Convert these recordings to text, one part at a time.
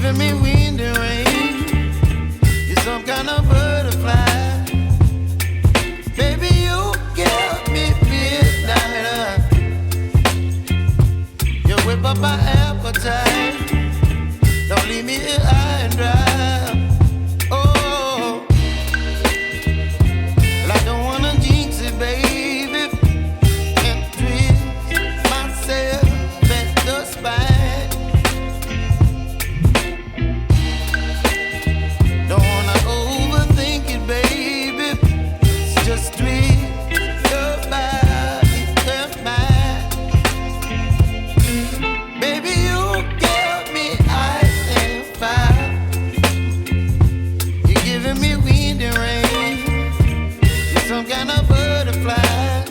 giving me wind and rain. You're some kind of butterfly. Baby, you give me midnight. You whip up my appetite. Don't leave me here high and dry. Oh, well, I don't wanna jinx it, baby, and twist myself at the spine. Don't wanna overthink it, baby. It's just twist your body and mine. Baby, you give me ice and fire. You're giving me wind and rain. You're some kind of butterfly.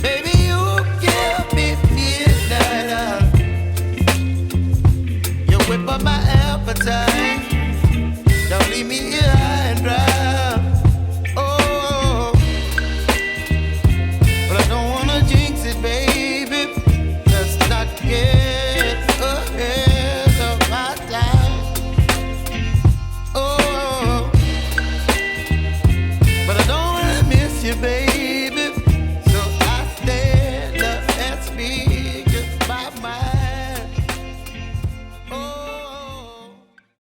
Baby, you give me midnight. You whip up my appetite. Don't leave me here